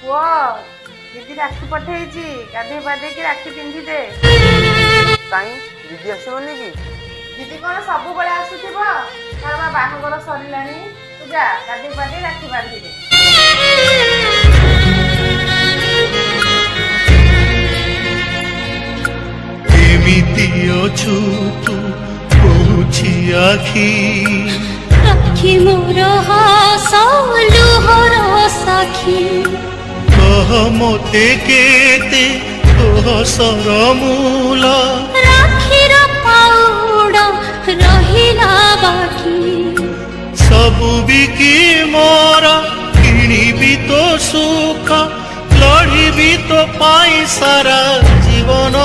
ପୁଅ ଦିଦି ରାକ୍ଷୀ ପଠେଇଛି ଗାଧେଇ ପାଧେଇକି ରାକ୍ଷୀ ପିନ୍ଧି ଦେ। କାଇଁ ଦିଦି ଆସିବନି କି? ଦିଦି କଣ ସବୁବେଳେ ଆସୁଥିବ? ତାର ବା ବାହାଘର ସରିଲାଣି। ତୁ ଯା ଗାଧେଇ ପାଧେଇ ରାକ୍ଷୀ ବାନ୍ଧି ଦେ। ଏମିତି ଅଛୁ ତୁ କହୁଛି ଆଖି ଆଖି ମୋର ହସ ଲୁହର ସାକ୍ଷୀ କହ ମୋତେ କେତେ ତୋ ସରମୂଲ ରାକ୍ଷୀର ପାଉଡ଼ ରହିଲା ବାକି ସବୁ ବିକି ମୋର କିଣିବି ତୋ ସୁଖ ଲଢ଼ିବି ତୋ ପାଇଁ ସାରା ଜୀବନ